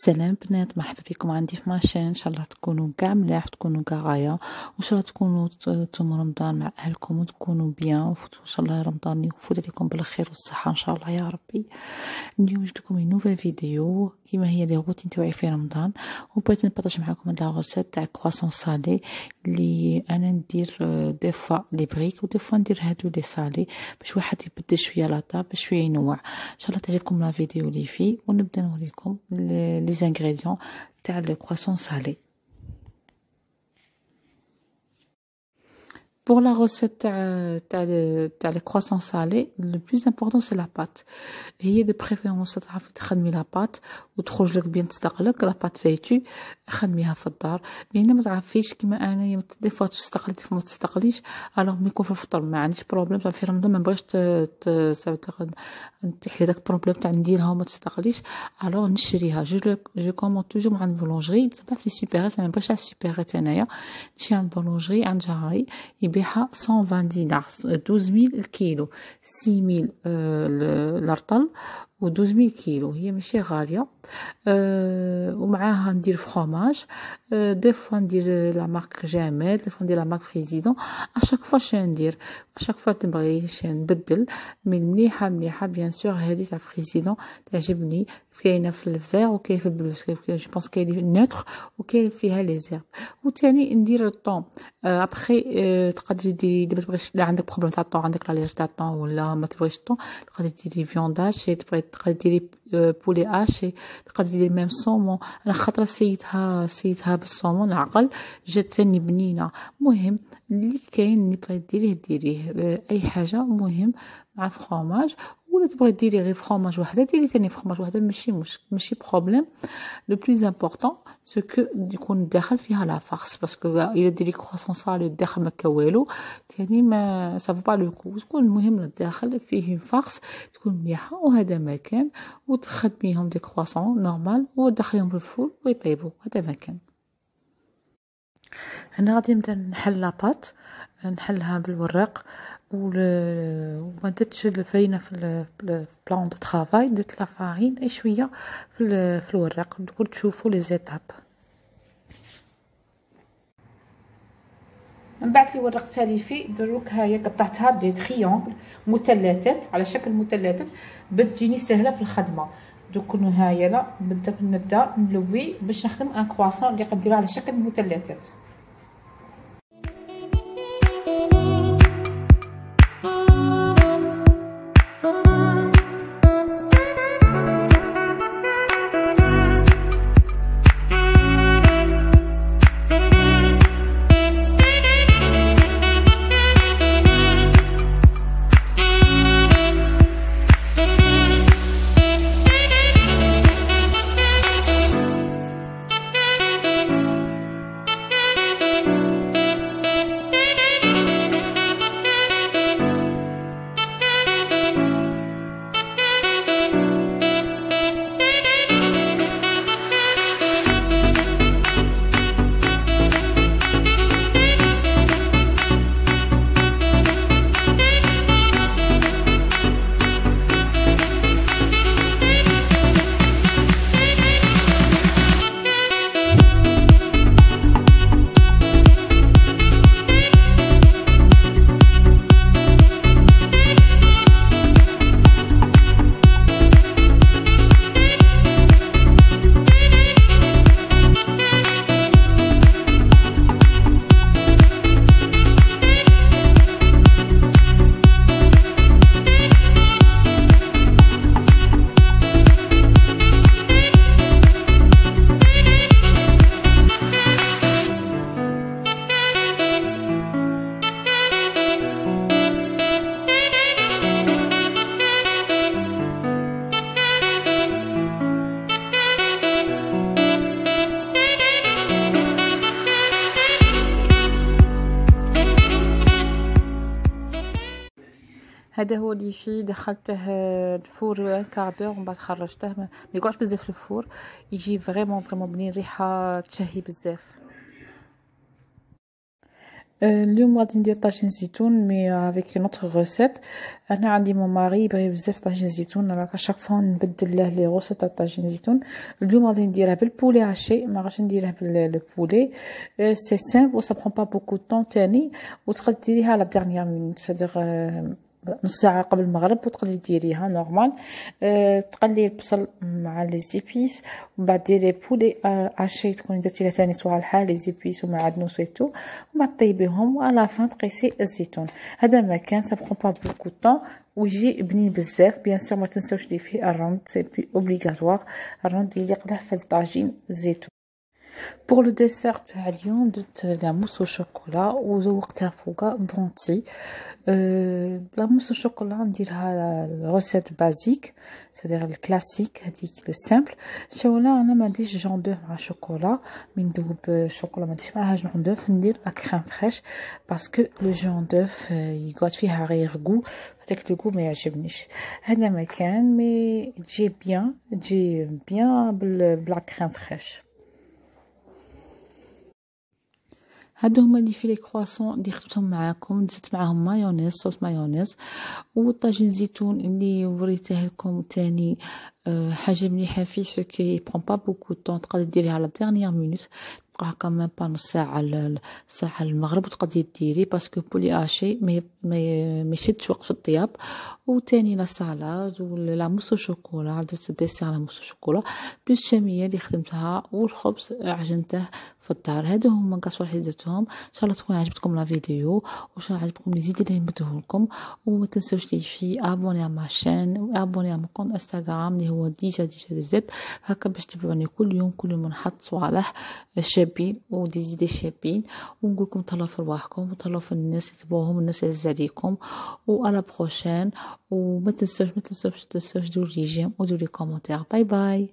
سلام بنات، مرحبا بكم عندي في ماشين. ان شاء الله تكونوا كاع ملاح، تكونوا كاع غايه، وان شاء الله تكونوا توم رمضان مع اهلكم وتكونوا بيان، وان شاء الله رمضان يفوت عليكم بالخير والصحه ان شاء الله يا ربي. اليوم جبت لكم نوفا فيديو كيما هي لي روتين تاعي في رمضان، وبغيت نبارطاج معكم هاد لا روسيت تاع كرواسون صالي اللي انا ندير دي فوا لي بريك ودي فوا ندير هادو لي صالي باش واحد يبدل شويه لاطا باش شويه ينوع. ان شاء الله تعجبكم لا فيديو اللي فيه، ونبدا نوريكم les ingrédients تاع le croissant salé. Pour la recette تاع les croissants salés, le plus important c'est la pâte. هي de préférence تعرفي تخدمي لا بات وتخرج لك بين تصدقلك لا بات فايتو، خدميها في الدار. لان ما تعرفيش كيما انا دي فوا تستقلي دي فوا ما تستقليش، الوغ ملي يكون في الفطر ما عنديش بروبليم في رمضان ما بغيتش تحلي داك بروبليم تاع نديرها وما تستقليش، الوغ نشريها. جو كوموند توجور عند بولونجري، صافا في لي سوبيرات ما بغيتش على السوبيرات انايا، نمشي عند بولونجري عند جاري يبيعها 120 دينار 12000 الكيلو، 6000 الرطل و 12000 كيلو. هي ماشي غاليه. ومعاها ندير فروماج، دي فوا ندير لا مارك جمال، دي فوا ندير لا مارك بريزيدون. اشاك فوا ندير اشاك فوا نبغي نبدل من مليحه بيان سور. هذه تاع بريزيدون تعجبني، كاينه في الفير وكاين في البلو، جو بونس كاين نوتر وكاين فيها لي زيرب. وثاني ندير الطون ابخي. تقدري ديري ما تبغيش، لا عندك بروبليم تاع الطون، عندك لاليرج تاع الطون ولا ما تبغيش الطون، تقدري ديري فيونداج، تقدري ديري بولي هاشي، تقدري ديري ميم صومون. انا خاطره سيتها بالصومون عقل جات ثاني بنينه. مهم اللي كاين اللي بغيتي ديريه اي حاجه، مهم مع الفرomاج. ولا تبغي ديري غير فرomاج وحده ديري ثاني فرomاج وحده، ماشي بروبليم. لو بلوز امبورطون سو كو يكون داخل فيها لا فارس، باسكو الا ديري كرواسون صالي داخل ما كوالو ثاني ما سافا با لو كو. تكون المهم الداخل فيه فارس تكون مليحه، وهذا ما كان. وتخدميهم دي كرواسون نورمال وتدخليهم في الفول ويطيبوا، هذا ما كان. هنا غادي نبدا نحل لاباط، نحلها بالوراق وما درتش الفرينه في البلان دو طرافاي، درت لا فارين اي شويه في الوراق. نقول تشوفوا لي زيتاب. من بعد اللي ورقتها لي فيه دروك هاهي قطعتها دي تريونغل مثلثات على شكل مثلثات باش تجيني سهله في الخدمه. دوك هاهي لا نبدا نلوي باش نخدم ان كرواسون اللي قديرها على شكل مثلثات. هذا هو اللي فيه. دخلته الفور كاردور ومن بعد خرجته، ما يقعدش بزاف في الفور، يجي فريمون بنين، ريحه تشهي بزاف. اليوم غادي ندير طاجين زيتون مي افيك اون اوتر روسيت. انا عندي مون ماري يبغي بزاف طاجين زيتون، راك اشاك فوا نبدل له لي غوسيت تاع طاجين زيتون. اليوم غادي نديرها بالبولي هاشي، ما غاش نديرها بالبولي. سي سامبل و سا برون با بوكو طون تاني، وتقدر ديريها على ديرنيير مينوت، سادير نص ساعة قبل المغرب وتقدري ديريها نورمال. تقلي البصل مع لي زيبيس، ومن بعد ديري بولي عشي تكوني درتي له ثاني صوالحة لي زيبيس ومعدنوس ويتو، ومن بعد طيبيهم وعلى فان تقيسي الزيتون. هذا ما كان سا برون با بوكو طون ويجي بنين بزاف. بيان سور ما تنساوش لي فيه الروند، سي بي اوبليغاتوار الروند يليق له في الطاجين الزيتون. بور لو ديسير تاع اليوم درت لا موس او شوكولا وزوقتها فوقها بونتي. لا موس او شوكولا نديرها الروسيت بازيك، سادير الكلاسيك هذيك لو سامبل. شولا انا ما نديرش جون دوف مع شوكولا، من ندوب شوكولا ما نديرش معاها جون دوف، ندير لا كريم فريش باسكو لو جون دوف يقعد فيها غير غو، هذاك لو غو ما يعجبنيش. هذا ما كان مي تجي بيان بلا كريم فريش. هادو هما لي في لي كرواسون اللي خدمتهم معاكم، زدت معاهم مايونيز، صوص مايونيز وطاجين زيتون اللي وريته لكم تاني. حاجه مليحه فيه سو كي برون با بوكو طون، تقدري ديريها على ديرنيير مينوت، تبقى هكا ميم با نص ساعه ساعه المغرب وتقدري ديري باسكو بولي اشي ما يشدش وقت في الطياب. وتاني لا سالاد ولا موس شوكولا، درت ديسير على موس شوكولا بلوس الشاميه اللي خدمتها والخبز عجنته في الدار. هادو هما كاع صوالح اللي درتهم. ان شاء الله تكون عجبتكم لا فيديو، وان شاء الله عجبكم لي زيد اللي نبدهولكم. وما تنسوش لي في ابوني على ما شين وابوني على كونت انستغرام اللي هو ديجا زد، هكا باش تبعوني كل يوم نحط صوالح شابين ودي زيد شابين. ونقول لكم تهلاو في رواحكم وتهلاو في الناس اللي تبغوهم، الناس اللي عز عليكم. والا بروشين. وما تنسوش ديروا لي جيم وديروا لي كومونتير. باي باي.